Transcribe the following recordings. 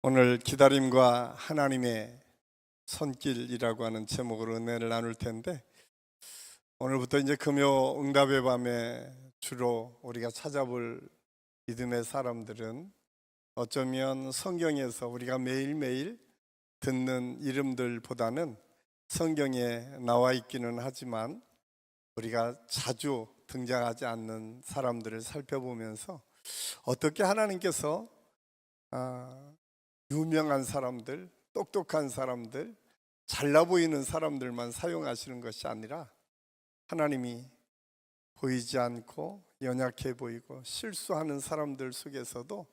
오늘 기다림과 하나님의 손길이라고 하는 제목으로 은혜를 나눌 텐데, 오늘부터 이제 금요 응답의 밤에 주로 우리가 찾아볼 믿음의 사람들은 어쩌면 성경에서 우리가 매일매일 듣는 이름들보다는 성경에 나와 있기는 하지만 우리가 자주 등장하지 않는 사람들을 살펴보면서 어떻게 하나님께서 유명한 사람들, 똑똑한 사람들, 잘나 보이는 사람들만 사용하시는 것이 아니라 하나님이 보이지 않고 연약해 보이고 실수하는 사람들 속에서도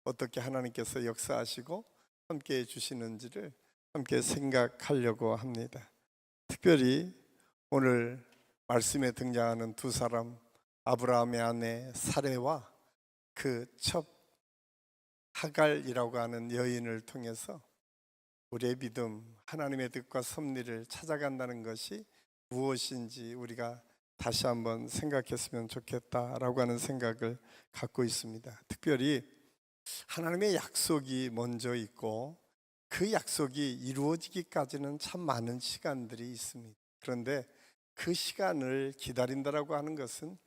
어떻게 하나님께서 역사하시고 함께해 주시는지를 함께 생각하려고 합니다. 특별히 오늘 말씀에 등장하는 두 사람, 아브라함의 아내 사레와 그 첩 하갈이라고 하는 여인을 통해서 우리의 믿음, 하나님의 뜻과 섭리를 찾아간다는 것이 무엇인지 우리가 다시 한번 생각했으면 좋겠다라고 하는 생각을 갖고 있습니다. 특별히 하나님의 약속이 먼저 있고 그 약속이 이루어지기까지는 참 많은 시간들이 있습니다. 그런데 그 시간을 기다린다라고 하는 것은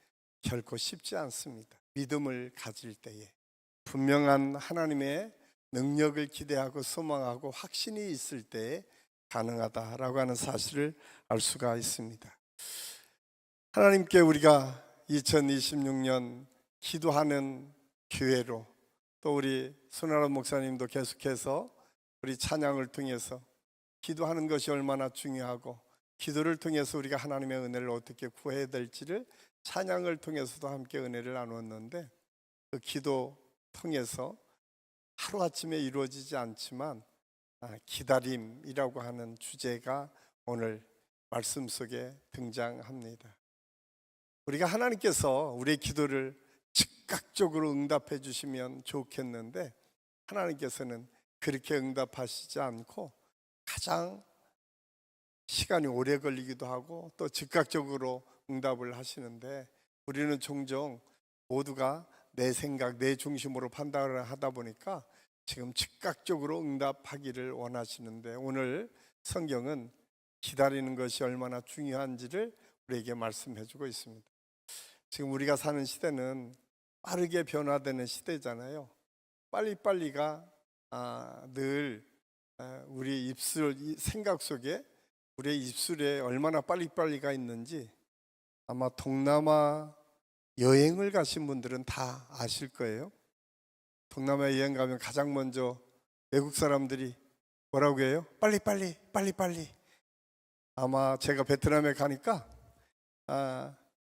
결코 쉽지 않습니다. 믿음을 가질 때에 분명한 하나님의 능력을 기대하고 소망하고 확신이 있을 때에 가능하다라고 하는 사실을 알 수가 있습니다. 하나님께 우리가 2026년 기도하는 기회로, 또 우리 손아람 목사님도 계속해서 우리 찬양을 통해서 기도하는 것이 얼마나 중요하고 기도를 통해서 우리가 하나님의 은혜를 어떻게 구해야 될지를 찬양을 통해서도 함께 은혜를 나누었는데, 그 기도 통해서 하루아침에 이루어지지 않지만 기다림이라고 하는 주제가 오늘 말씀 속에 등장합니다. 우리가 하나님께서 우리의 기도를 즉각적으로 응답해 주시면 좋겠는데 하나님께서는 그렇게 응답하시지 않고 가장 시간이 오래 걸리기도 하고 또 즉각적으로 응답을 하시는데, 우리는 종종 모두가 내 생각, 내 중심으로 판단을 하다 보니까 지금 즉각적으로 응답하기를 원하시는데, 오늘 성경은 기다리는 것이 얼마나 중요한지를 우리에게 말씀해 주고 있습니다. 지금 우리가 사는 시대는 빠르게 변화되는 시대잖아요. 빨리빨리가 늘 우리 입술, 생각 속에 우리의 입술에 얼마나 빨리빨리가 있는지 아마 동남아 여행을 가신 분들은 다 아실 거예요. 동남아 여행 가면 가장 먼저 외국 사람들이 뭐라고 해요? 빨리빨리, 빨리빨리. 아마 제가 베트남에 가니까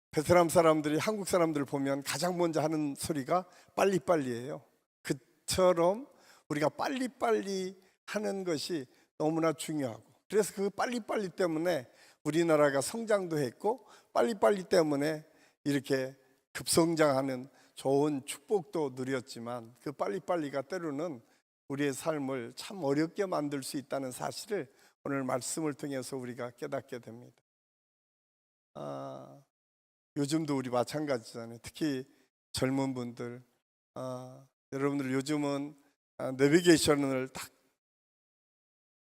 베트남 사람들이 한국 사람들 보면 가장 먼저 하는 소리가 빨리빨리예요. 그처럼 우리가 빨리빨리 하는 것이 너무나 중요하고, 그래서 그 빨리빨리 때문에 우리나라가 성장도 했고 빨리빨리 때문에 이렇게 급성장하는 좋은 축복도 누렸지만, 그 빨리빨리가 때로는 우리의 삶을 참 어렵게 만들 수 있다는 사실을 오늘 말씀을 통해서 우리가 깨닫게 됩니다. 요즘도 우리 마찬가지잖아요. 특히 젊은 분들, 여러분들 요즘은 내비게이션을 딱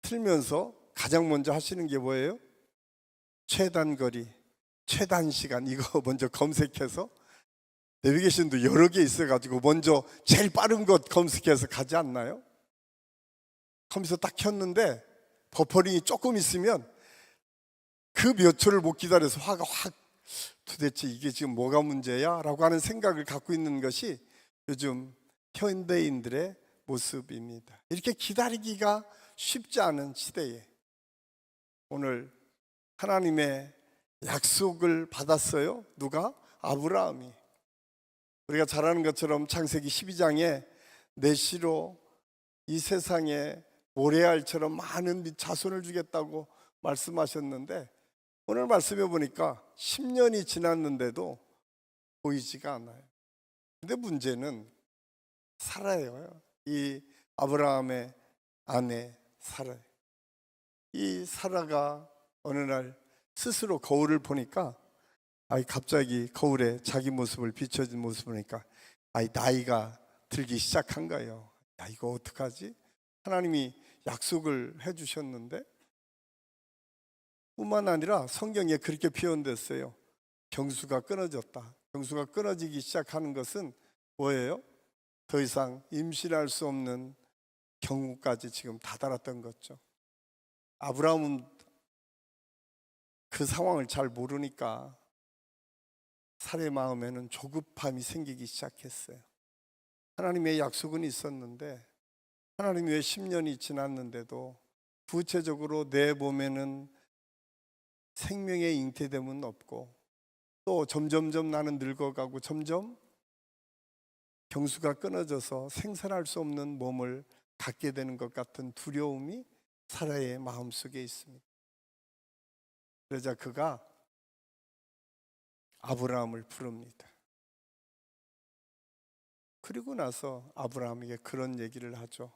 틀면서 가장 먼저 하시는 게 뭐예요? 최단 거리, 최단 시간, 이거 먼저 검색해서, 내비게이션도 여러 개 있어가지고 먼저 제일 빠른 것 검색해서 가지 않나요? 컴퓨터 딱 켰는데 버퍼링이 조금 있으면 그 몇 초를 못 기다려서 화가 확, 도대체 이게 지금 뭐가 문제야? 라고 하는 생각을 갖고 있는 것이 요즘 현대인들의 모습입니다. 이렇게 기다리기가 쉽지 않은 시대에 오늘 하나님의 약속을 받았어요. 누가? 아브라함이. 우리가 잘 아는 것처럼 창세기 12장에 내시로 이 세상에 모래알처럼 많은 자손을 주겠다고 말씀하셨는데, 오늘 말씀해 보니까 10년이 지났는데도 보이지가 않아요. 근데 문제는 사라예요. 이 아브라함의 아내 사라. 이 사라가 어느 날 스스로 거울을 보니까 갑자기 거울에 자기 모습을 비춰진 모습을 보니까 나이가 들기 시작한 거예요. 야, 이거 어떡하지? 하나님이 약속을 해주셨는데, 뿐만 아니라 성경에 그렇게 표현됐어요. 경수가 끊어졌다. 경수가 끊어지기 시작하는 것은 뭐예요? 더 이상 임신할 수 없는 경우까지 지금 다다랐던 거죠. 아브라함은 그 상황을 잘 모르니까 사라의 마음에는 조급함이 생기기 시작했어요. 하나님의 약속은 있었는데, 하나님 왜 10년이 지났는데도 구체적으로 내 몸에는 생명의 잉태됨은 없고, 또 점점점 나는 늙어가고 점점 경수가 끊어져서 생산할 수 없는 몸을 갖게 되는 것 같은 두려움이 사라의 마음속에 있습니다. 그러자 그가 아브라함을 부릅니다. 그리고 나서 아브라함에게 그런 얘기를 하죠.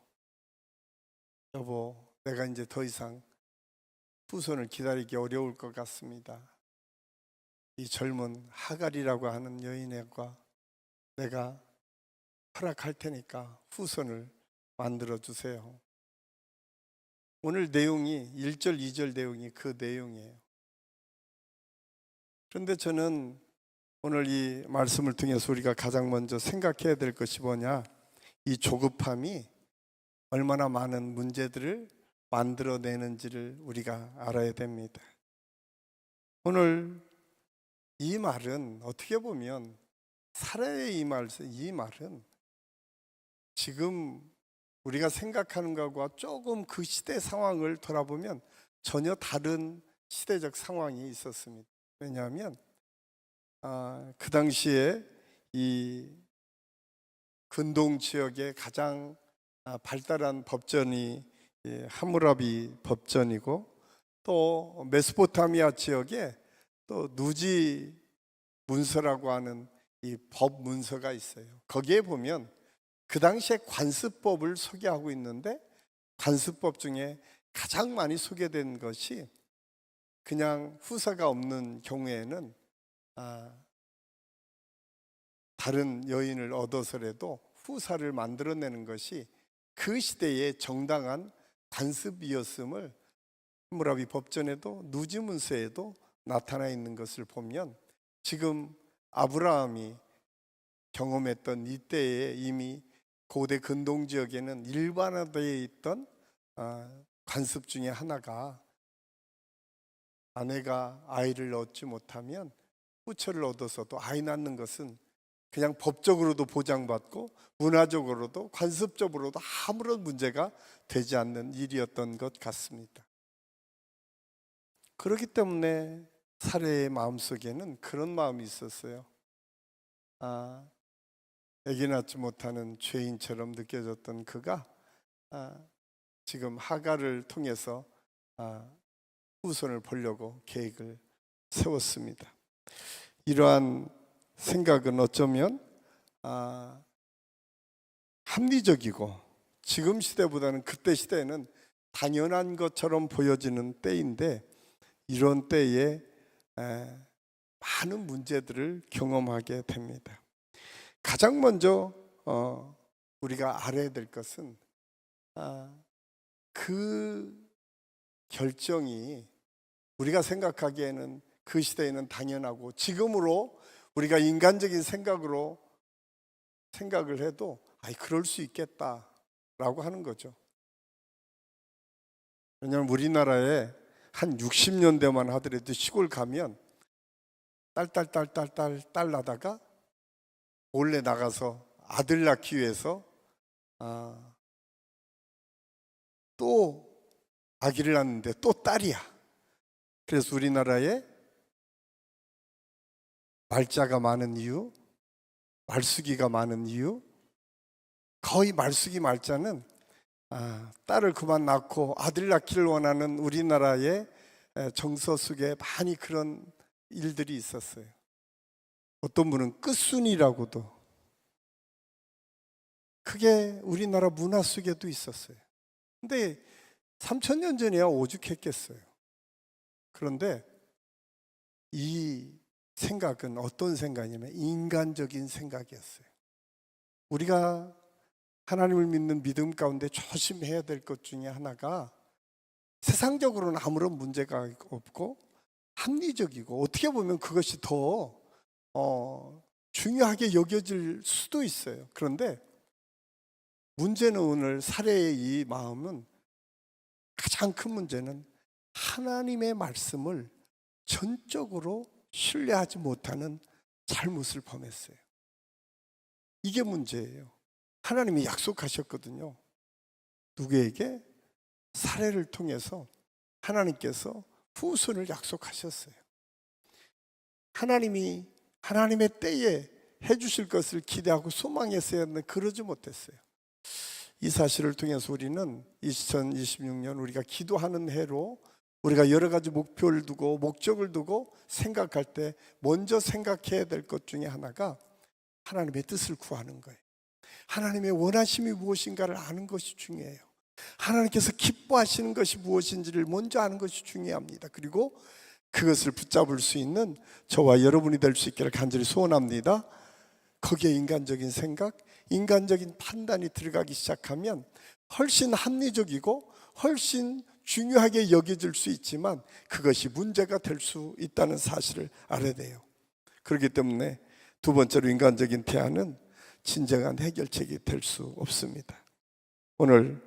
여보, 내가 이제 더 이상 후손을 기다리기 어려울 것 같습니다. 이 젊은 하갈이라고 하는 여인과 내가 허락할 테니까 후손을 만들어 주세요. 오늘 내용이 1절, 2절 내용이 그 내용이에요. 그런데 저는 오늘 이 말씀을 통해서 우리가 가장 먼저 생각해야 될 것이 뭐냐, 이 조급함이 얼마나 많은 문제들을 만들어내는지를 우리가 알아야 됩니다. 오늘 이 말은 어떻게 보면 사라의 이 말은 지금 우리가 생각하는 것과 조금 그 시대 상황을 돌아보면 전혀 다른 시대적 상황이 있었습니다. 왜냐하면 그 당시에 이 근동 지역의 가장 발달한 법전이 함무라비 법전이고, 또 메소포타미아 지역에 또 누지 문서라고 하는 이 법 문서가 있어요. 거기에 보면 그 당시에 관습법을 소개하고 있는데, 관습법 중에 가장 많이 소개된 것이 그냥 후사가 없는 경우에는 다른 여인을 얻어서라도 후사를 만들어내는 것이 그 시대의 정당한 관습이었음을 함무라비 법전에도 누지문서에도 나타나 있는 것을 보면, 지금 아브라함이 경험했던 이때에 이미 고대 근동 지역에는 일반화되어 있던 관습 중에 하나가, 아내가 아이를 얻지 못하면 후처를 얻어서도 아이 낳는 것은 그냥 법적으로도 보장받고 문화적으로도 관습적으로도 아무런 문제가 되지 않는 일이었던 것 같습니다. 그렇기 때문에 사라의 마음속에는 그런 마음이 있었어요. 아기 낳지 못하는 죄인처럼 느껴졌던 그가 지금 하갈을 통해서 후손을 보려고 계획을 세웠습니다. 이러한 생각은 어쩌면 합리적이고 지금 시대보다는 그때 시대에는 당연한 것처럼 보여지는 때인데, 이런 때에 많은 문제들을 경험하게 됩니다. 가장 먼저 우리가 알아야 될 것은 그 결정이 우리가 생각하기에는 그 시대에는 당연하고, 지금으로 우리가 인간적인 생각을 해도 그럴 수 있겠다라고 하는 거죠. 왜냐하면 우리나라에 한 60년대만 하더라도 시골 가면 딸 나다가 몰래 나가서 아들 낳기 위해서 또 아기를 낳는데 또 딸이야. 그래서 우리나라에 말자가 많은 이유, 말숙이가 많은 이유, 거의 말숙이 말자는 딸을 그만 낳고 아들 낳기를 원하는 우리나라의 정서 속에 많이 그런 일들이 있었어요. 어떤 분은 끝순이라고도, 그게 우리나라 문화 속에도 있었어요. 근데 3000년 전에야 오죽했겠어요. 그런데 이 생각은 어떤 생각이냐면 인간적인 생각이었어요. 우리가 하나님을 믿는 믿음 가운데 조심해야 될 것 중에 하나가 세상적으로는 아무런 문제가 없고 합리적이고 어떻게 보면 그것이 더 중요하게 여겨질 수도 있어요. 그런데 문제는 오늘 사례의 이 마음은 가장 큰 문제는 하나님의 말씀을 전적으로 신뢰하지 못하는 잘못을 범했어요. 이게 문제예요. 하나님이 약속하셨거든요. 누구에게? 사례를 통해서 하나님께서 후손을 약속하셨어요. 하나님이 하나님의 때에 해주실 것을 기대하고 소망했어야 했는데 그러지 못했어요. 이 사실을 통해서 우리는 2026년 우리가 기도하는 해로 우리가 여러 가지 목표를 두고 목적을 두고 생각할 때 먼저 생각해야 될 것 중에 하나가 하나님의 뜻을 구하는 거예요. 하나님의 원하심이 무엇인가를 아는 것이 중요해요. 하나님께서 기뻐하시는 것이 무엇인지를 먼저 아는 것이 중요합니다. 그리고 그것을 붙잡을 수 있는 저와 여러분이 될 수 있기를 간절히 소원합니다. 거기에 인간적인 생각, 인간적인 판단이 들어가기 시작하면 훨씬 합리적이고 훨씬 중요하게 여겨질 수 있지만 그것이 문제가 될 수 있다는 사실을 알아야 돼요. 그렇기 때문에 두 번째로 인간적인 대안은 진정한 해결책이 될 수 없습니다. 오늘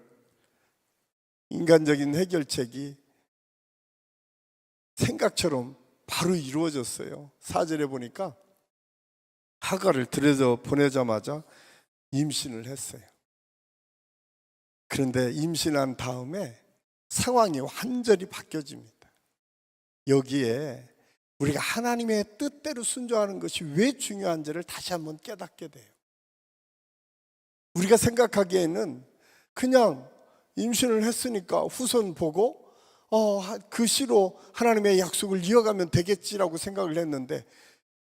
인간적인 해결책이 생각처럼 바로 이루어졌어요. 4절에 보니까 하갈을 들여서 보내자마자 임신을 했어요. 그런데 임신한 다음에 상황이 완전히 바뀌어집니다. 여기에 우리가 하나님의 뜻대로 순종하는 것이 왜 중요한지를 다시 한번 깨닫게 돼요. 우리가 생각하기에는 그냥 임신을 했으니까 후손 보고 그 시로 하나님의 약속을 이어가면 되겠지라고 생각을 했는데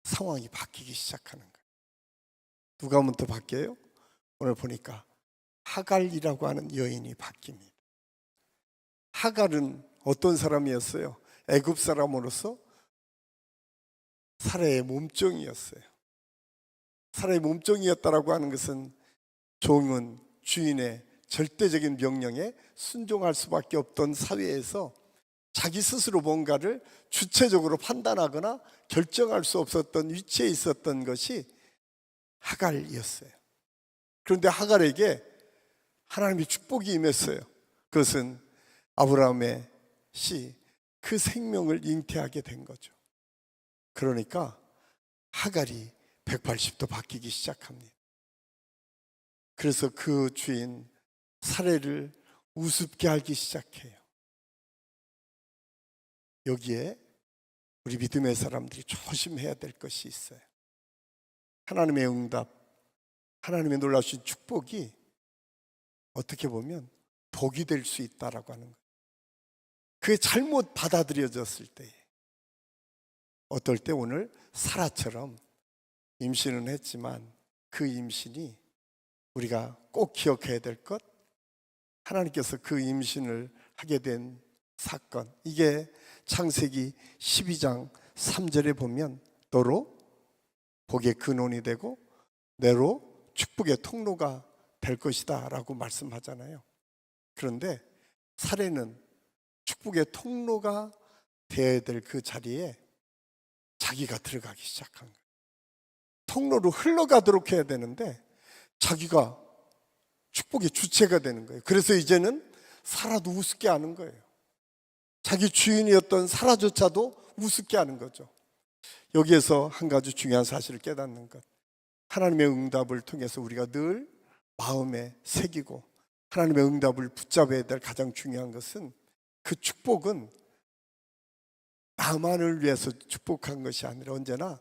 상황이 바뀌기 시작하는 거예요. 누가 먼저 바뀌어요? 오늘 보니까 하갈이라고 하는 여인이 바뀝니다. 하갈은 어떤 사람이었어요? 애굽 사람으로서 사라의 몸종이었어요. 사라의 몸종이었다라고 하는 것은 종은 주인의 절대적인 명령에 순종할 수밖에 없던 사회에서 자기 스스로 뭔가를 주체적으로 판단하거나 결정할 수 없었던 위치에 있었던 것이 하갈이었어요. 그런데 하갈에게 하나님의 축복이 임했어요. 그것은 아브라함의 그 생명을 잉태하게 된 거죠. 그러니까 하갈이 180도 바뀌기 시작합니다. 그래서 그 주인 사례를 우습게 알기 시작해요. 여기에 우리 믿음의 사람들이 조심해야 될 것이 있어요. 하나님의 응답, 하나님의 놀라우신 축복이 어떻게 보면 독이 될 수 있다라고 하는 거예요. 그게 잘못 받아들여졌을 때에 어떨 때 오늘 사라처럼 임신은 했지만 그 임신이 우리가 꼭 기억해야 될 것, 하나님께서 그 임신을 하게 된 사건, 이게 창세기 12장 3절에 보면 너로 복의 근원이 되고 내로 축복의 통로가 될 것이다 라고 말씀하잖아요. 그런데 사례는 축복의 통로가 되어야 될 그 자리에 자기가 들어가기 시작한 거예요. 통로로 흘러가도록 해야 되는데 자기가 축복의 주체가 되는 거예요. 그래서 이제는 사라도 우습게 하는 거예요. 자기 주인이었던 사라조차도 우습게 하는 거죠. 여기에서 한 가지 중요한 사실을 깨닫는 것, 하나님의 응답을 통해서 우리가 늘 마음에 새기고 하나님의 응답을 붙잡아야 될 가장 중요한 것은 그 축복은 나만을 위해서 축복한 것이 아니라 언제나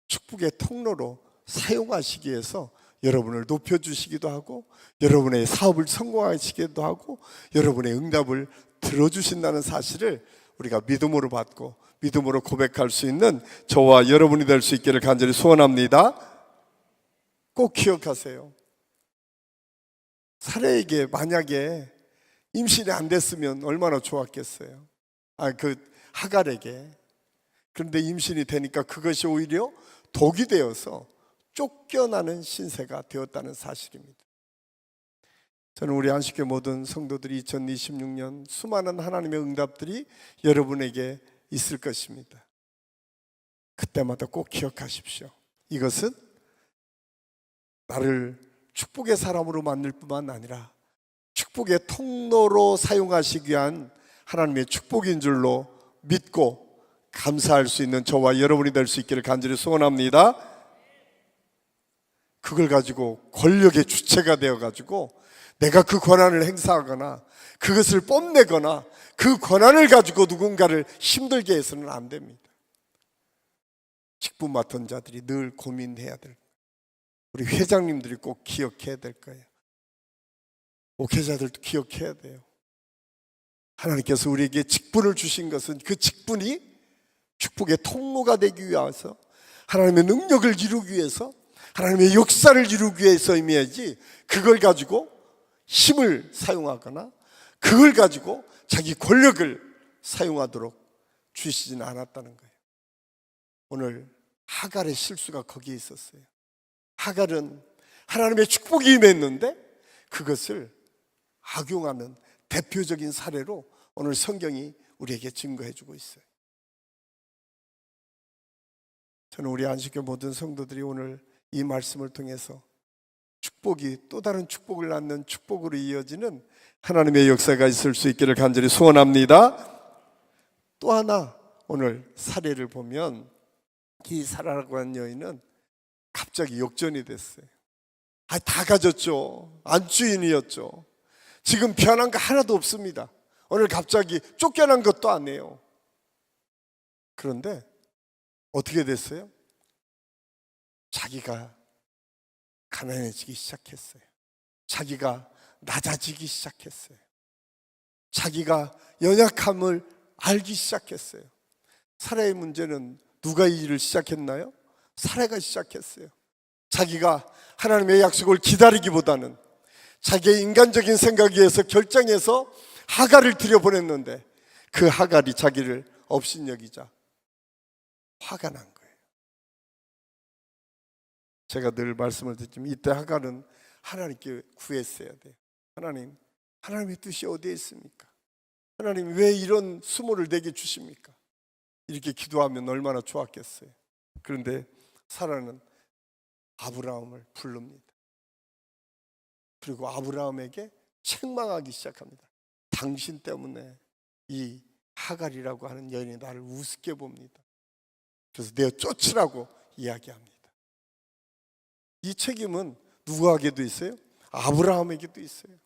축복의 통로로 사용하시기 위해서 여러분을 높여주시기도 하고 여러분의 사업을 성공하시기도 하고 여러분의 응답을 들어주신다는 사실을 우리가 믿음으로 받고 믿음으로 고백할 수 있는 저와 여러분이 될 수 있기를 간절히 소원합니다. 꼭 기억하세요. 사례에게 만약에 임신이 안 됐으면 얼마나 좋았겠어요. 하갈에게. 그런데 임신이 되니까 그것이 오히려 독이 되어서 쫓겨나는 신세가 되었다는 사실입니다. 저는 우리 안식교 모든 성도들이 2026년 수많은 하나님의 응답들이 여러분에게 있을 것입니다. 그때마다 꼭 기억하십시오. 이것은 나를 축복의 사람으로 만들 뿐만 아니라 축복의 통로로 사용하시기 위한 하나님의 축복인 줄로 믿고 감사할 수 있는 저와 여러분이 될 수 있기를 간절히 소원합니다. 그걸 가지고 권력의 주체가 되어가지고 내가 그 권한을 행사하거나 그것을 뽐내거나 그 권한을 가지고 누군가를 힘들게 해서는 안 됩니다. 직분 맡은 자들이 늘 고민해야 될 거예요. 우리 회장님들이 꼭 기억해야 될 거예요. 목회자들도 기억해야 돼요. 하나님께서 우리에게 직분을 주신 것은 그 직분이 축복의 통로가 되기 위해서, 하나님의 능력을 이루기 위해서, 하나님의 역사를 이루기 위해서임이야지 그걸 가지고 힘을 사용하거나 그걸 가지고 자기 권력을 사용하도록 주시지는 않았다는 거예요. 오늘 하갈의 실수가 거기에 있었어요. 하갈은 하나님의 축복이 임했는데 그것을 악용하는 대표적인 사례로 오늘 성경이 우리에게 증거해 주고 있어요. 저는 우리 안식교 모든 성도들이 오늘 이 말씀을 통해서 축복이 또 다른 축복을 낳는 축복으로 이어지는 하나님의 역사가 있을 수 있기를 간절히 소원합니다. 또 하나 오늘 사례를 보면 이 사라라고 하는 여인은 갑자기 역전이 됐어요. 다 가졌죠. 안주인이었죠. 지금 변한 거 하나도 없습니다. 오늘 갑자기 쫓겨난 것도 아니에요. 그런데 어떻게 됐어요? 자기가 가난해지기 시작했어요. 자기가 낮아지기 시작했어요. 자기가 연약함을 알기 시작했어요. 사라의 문제는 누가 이 일을 시작했나요? 사라가 시작했어요. 자기가 하나님의 약속을 기다리기보다는 자기의 인간적인 생각에 의해서 결정해서 하갈을 들여보냈는데 그 하갈이 자기를 업신여기자 화가 난 거예요. 제가 늘 말씀을 드리지만 이때 하갈은 하나님께 구했어야 돼요. 하나님의 뜻이 어디에 있습니까? 하나님 왜 이런 수모를 내게 주십니까? 이렇게 기도하면 얼마나 좋았겠어요. 그런데 사라는 아브라함을 부릅니다. 그리고 아브라함에게 책망하기 시작합니다. 당신 때문에 이 하갈이라고 하는 여인이 나를 우습게 봅니다. 그래서 내어 쫓으라고 이야기합니다. 이 책임은 누구에게도 있어요? 아브라함에게도 있어요.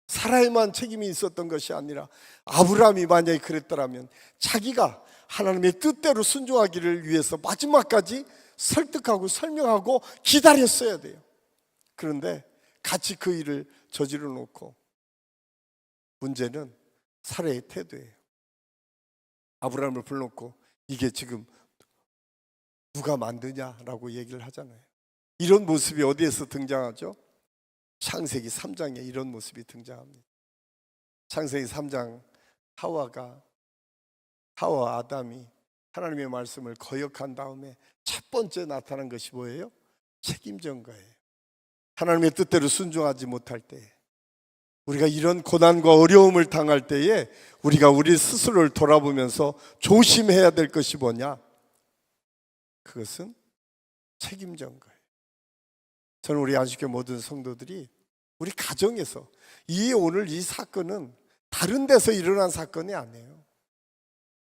사라에만 책임이 있었던 것이 아니라 아브라함이 만약에 그랬더라면 자기가 하나님의 뜻대로 순종하기를 위해서 마지막까지 설득하고 설명하고 기다렸어야 돼요. 그런데 같이 그 일을 저지르 놓고 문제는 사라의 태도예요. 아브라함을 불러놓고 이게 지금 누가 만드냐라고 얘기를 하잖아요. 이런 모습이 어디에서 등장하죠? 창세기 3장에 이런 모습이 등장합니다. 창세기 3장 하와 아담이 하나님의 말씀을 거역한 다음에 첫 번째 나타난 것이 뭐예요? 책임전가예요. 하나님의 뜻대로 순종하지 못할 때에, 우리가 이런 고난과 어려움을 당할 때에 우리가 우리 스스로를 돌아보면서 조심해야 될 것이 뭐냐? 그것은 책임전가예요. 저는 우리 안식교 모든 성도들이 우리 가정에서 오늘 이 사건은 다른 데서 일어난 사건이 아니에요.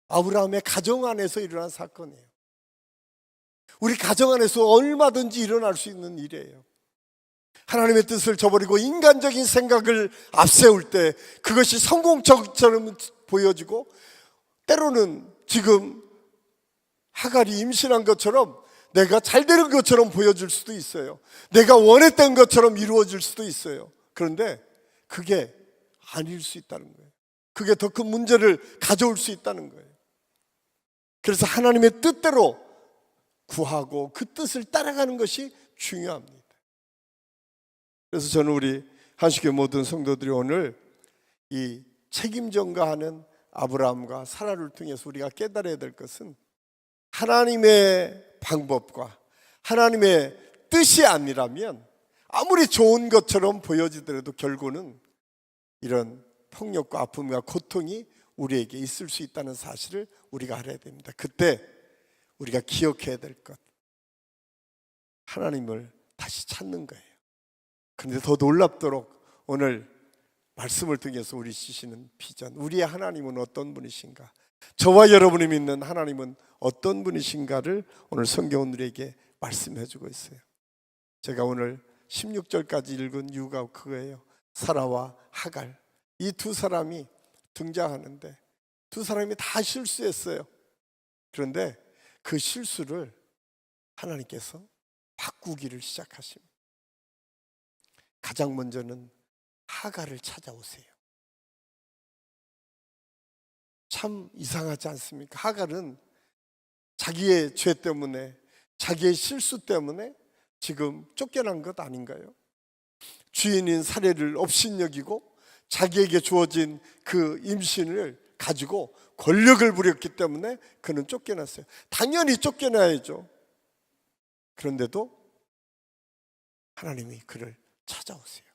아브라함의 가정 안에서 일어난 사건이에요. 우리 가정 안에서 얼마든지 일어날 수 있는 일이에요. 하나님의 뜻을 저버리고 인간적인 생각을 앞세울 때 그것이 성공적처럼 보여지고, 때로는 지금 하갈이 임신한 것처럼 내가 잘 되는 것처럼 보여질 수도 있어요. 내가 원했던 것처럼 이루어질 수도 있어요. 그런데 그게 아닐 수 있다는 거예요. 그게 더 큰 문제를 가져올 수 있다는 거예요. 그래서 하나님의 뜻대로 구하고 그 뜻을 따라가는 것이 중요합니다. 그래서 저는 우리 한식교 모든 성도들이 오늘 이 책임전가하는 아브라함과 사라를 통해서 우리가 깨달아야 될 것은 하나님의 방법과 하나님의 뜻이 아니라면 아무리 좋은 것처럼 보여지더라도 결국은 이런 폭력과 아픔과 고통이 우리에게 있을 수 있다는 사실을 우리가 알아야 됩니다. 그때 우리가 기억해야 될 것, 하나님을 다시 찾는 거예요. 그런데 더 놀랍도록 오늘 말씀을 통해서 우리 주시는 비전, 우리의 하나님은 어떤 분이신가, 저와 여러분이 믿는 하나님은 어떤 분이신가를 오늘 성경은 우리에게 말씀해 주고 있어요. 제가 오늘 16절까지 읽은 이유가 그거예요. 사라와 하갈, 이 두 사람이 등장하는데 두 사람이 다 실수했어요. 그런데 그 실수를 하나님께서 바꾸기를 시작하십니다. 가장 먼저는 하갈을 찾아오세요. 참 이상하지 않습니까? 하갈은 자기의 죄 때문에, 자기의 실수 때문에 지금 쫓겨난 것 아닌가요? 주인인 사례를 업신여기고 자기에게 주어진 그 임신을 가지고 권력을 부렸기 때문에 그는 쫓겨났어요. 당연히 쫓겨나야죠. 그런데도 하나님이 그를 찾아오세요.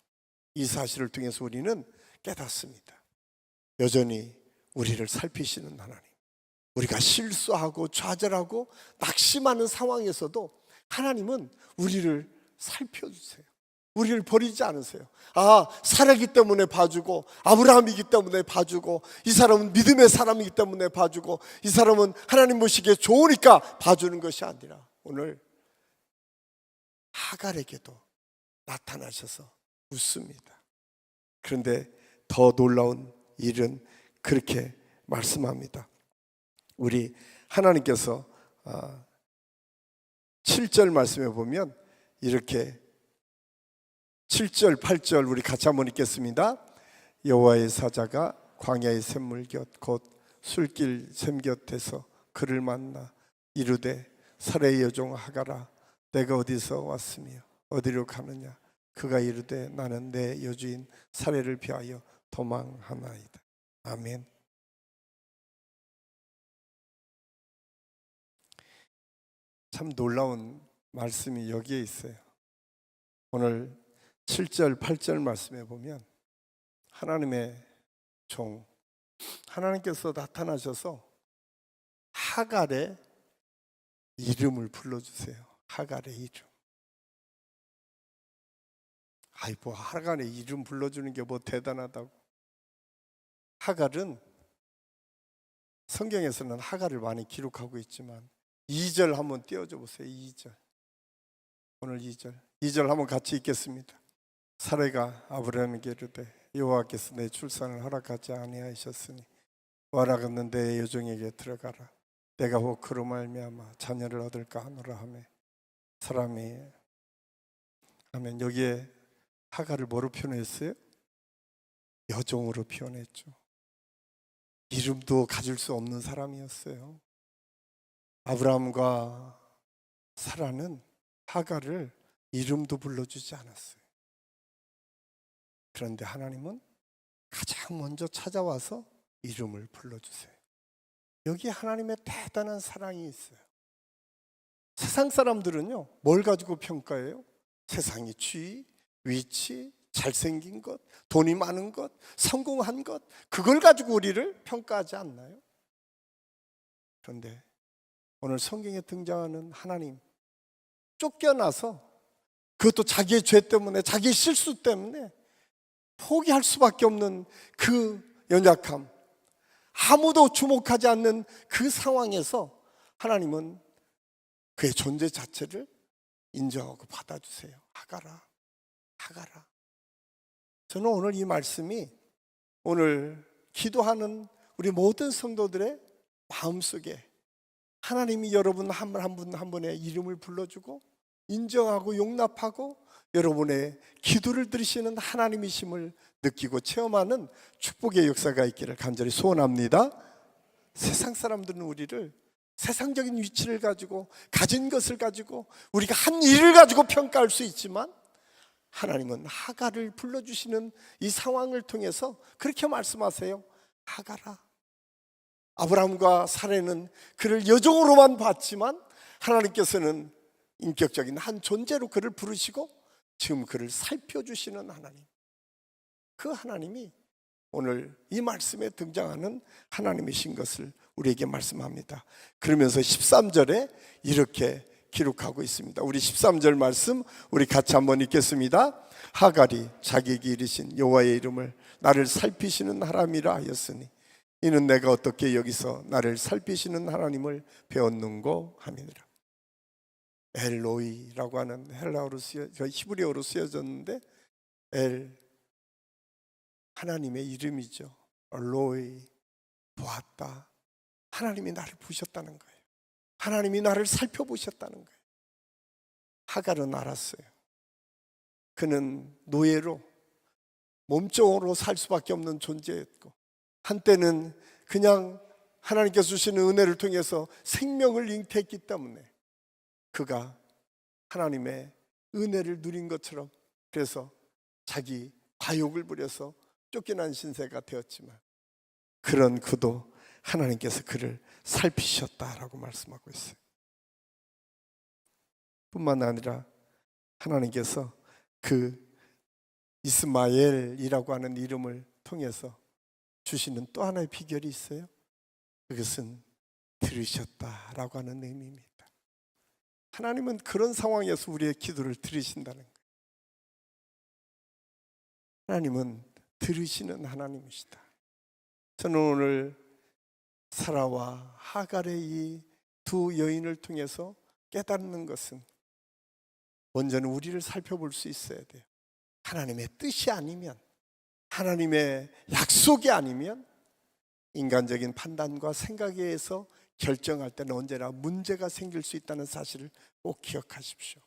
이 사실을 통해서 우리는 깨닫습니다. 여전히 우리를 살피시는 하나님, 우리가 실수하고 좌절하고 낙심하는 상황에서도 하나님은 우리를 살펴주세요. 우리를 버리지 않으세요. 사라기 때문에 봐주고, 아브라함이기 때문에 봐주고, 이 사람은 믿음의 사람이기 때문에 봐주고, 이 사람은 하나님 보시기에 좋으니까 봐주는 것이 아니라 오늘 하갈에게도 나타나셔서 웃습니다. 그런데 더 놀라운 일은 그렇게 말씀합니다. 우리 하나님께서 7절 말씀에 보면 이렇게 7절 8절 우리 같이 한번 읽겠습니다. 여호와의 사자가 광야의 샘물 곁 곧 술길 샘 곁에서 그를 만나 이르되 사라의 여종 하갈아 내가 어디서 왔으며 어디로 가느냐. 그가 이르되 나는 내 여주인 사라를 피하여 도망하나이다. 아멘. 참 놀라운 말씀이 여기에 있어요. 오늘 7절 8절 말씀에 보면 하나님의 종, 하나님께서 나타나셔서 하갈의 이름을 불러주세요. 하갈의 이름. 뭐 하갈의 이름 불러주는 게 뭐 대단하다고. 하갈은 성경에서는 하갈을 많이 기록하고 있지만 2절 한번 띄워줘 보세요. 2절. 오늘 2절 한번 같이 읽겠습니다. 사라가 아브라함에게 이르되 여호와께서 내 출산을 허락하지 아니하셨으니 와라갔는 내 여종에게 들어가라. 내가 혹 그로 말미암아 자녀를 얻을까 하노라 하며 사람이 하면 여기에 하갈을 뭐로 표현했어요? 여종으로 표현했죠. 이름도 가질 수 없는 사람이었어요. 아브라함과 사라는 하갈을 이름도 불러주지 않았어요. 그런데 하나님은 가장 먼저 찾아와서 이름을 불러주세요. 여기에 하나님의 대단한 사랑이 있어요. 세상 사람들은요, 뭘 가지고 평가해요? 세상의 지위, 위치, 잘생긴 것, 돈이 많은 것, 성공한 것, 그걸 가지고 우리를 평가하지 않나요? 그런데 오늘 성경에 등장하는 하나님, 쫓겨나서 그것도 자기의 죄 때문에, 자기의 실수 때문에 포기할 수밖에 없는 그 연약함, 아무도 주목하지 않는 그 상황에서 하나님은 그의 존재 자체를 인정하고 받아주세요. 하갈아, 하갈아. 저는 오늘 이 말씀이 오늘 기도하는 우리 모든 성도들의 마음속에 하나님이 여러분 한 분 한 분의 이름을 불러주고 인정하고 용납하고 여러분의 기도를 들으시는 하나님이심을 느끼고 체험하는 축복의 역사가 있기를 간절히 소원합니다. 세상 사람들은 우리를 세상적인 위치를 가지고 가진 것을 가지고 우리가 한 일을 가지고 평가할 수 있지만 하나님은 하갈을 불러주시는 이 상황을 통해서 그렇게 말씀하세요. 하갈아. 아브라함과 사라는 그를 여종으로만 봤지만 하나님께서는 인격적인 한 존재로 그를 부르시고 지금 그를 살펴주시는 하나님, 그 하나님이 오늘 이 말씀에 등장하는 하나님이신 것을 우리에게 말씀합니다. 그러면서 13절에 이렇게 기록하고 있습니다. 우리 13절 말씀 우리 같이 한번 읽겠습니다. 하갈이 자기에게 이르신 여호와의 이름을 나를 살피시는 하나님이라 하였으니 이는 내가 어떻게 여기서 나를 살피시는 하나님을 배웠는고 함이니라. 엘로이라고 하는 헬라어로 히브리어로 쓰여졌는데 하나님의 이름이죠. 엘로이, 보았다. 하나님이 나를 보셨다는 거예요. 하나님이 나를 살펴보셨다는 거예요. 하갈은 알았어요. 그는 노예로 몸종으로 살 수밖에 없는 존재였고, 한때는 그냥 하나님께서 주시는 은혜를 통해서 생명을 잉태했기 때문에 그가 하나님의 은혜를 누린 것처럼, 그래서 자기 과욕을 부려서 쫓겨난 신세가 되었지만, 그런 그도 하나님께서 그를 살피셨다라고 말씀하고 있어요. 뿐만 아니라 하나님께서 그 이스마엘이라고 하는 이름을 통해서 주시는 또 하나의 비결이 있어요. 그것은 들으셨다라고 하는 의미입니다. 하나님은 그런 상황에서 우리의 기도를 들으신다는 거예요. 하나님은 들으시는 하나님이시다. 저는 오늘 사라와 하갈의 이 두 여인을 통해서 깨닫는 것은, 먼저는 우리를 살펴볼 수 있어야 돼요. 하나님의 뜻이 아니면, 하나님의 약속이 아니면 인간적인 판단과 생각에 의해서 결정할 때는 언제나 문제가 생길 수 있다는 사실을 꼭 기억하십시오.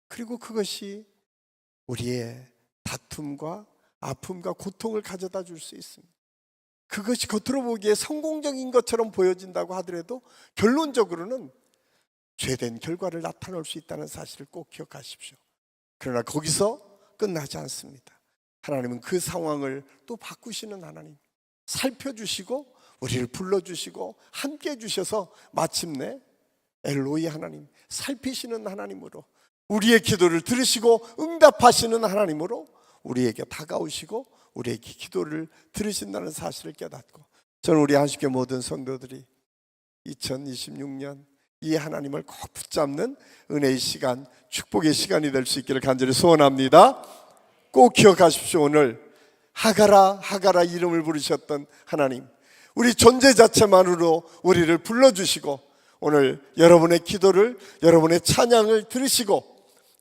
그리고 그것이 우리의 다툼과 아픔과 고통을 가져다 줄 수 있습니다. 그것이 겉으로 보기에 성공적인 것처럼 보여진다고 하더라도 결론적으로는 죄된 결과를 나타낼 수 있다는 사실을 꼭 기억하십시오. 그러나 거기서 끝나지 않습니다. 하나님은 그 상황을 또 바꾸시는 하나님, 살펴주시고 우리를 불러주시고 함께 해주셔서 마침내 엘로이 하나님, 살피시는 하나님으로, 우리의 기도를 들으시고 응답하시는 하나님으로 우리에게 다가오시고 우리의 기도를 들으신다는 사실을 깨닫고, 저는 우리 한식교 모든 성도들이 2026년 이 하나님을 꼭 붙잡는 은혜의 시간, 축복의 시간이 될 수 있기를 간절히 소원합니다. 꼭 기억하십시오. 오늘 하갈아 이름을 부르셨던 하나님, 우리 존재 자체만으로 우리를 불러주시고 오늘 여러분의 기도를, 여러분의 찬양을 들으시고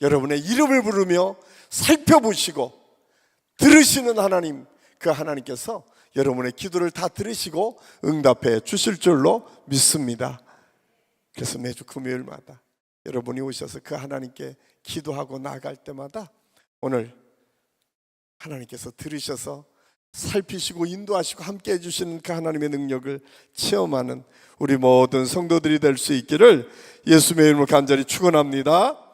여러분의 이름을 부르며 살펴보시고 들으시는 하나님, 그 하나님께서 여러분의 기도를 다 들으시고 응답해 주실 줄로 믿습니다. 그래서 매주 금요일마다 여러분이 오셔서 그 하나님께 기도하고 나아갈 때마다 오늘 하나님께서 들으셔서 살피시고 인도하시고 함께 해주시는 그 하나님의 능력을 체험하는 우리 모든 성도들이 될 수 있기를 예수님의 이름으로 간절히 축원합니다.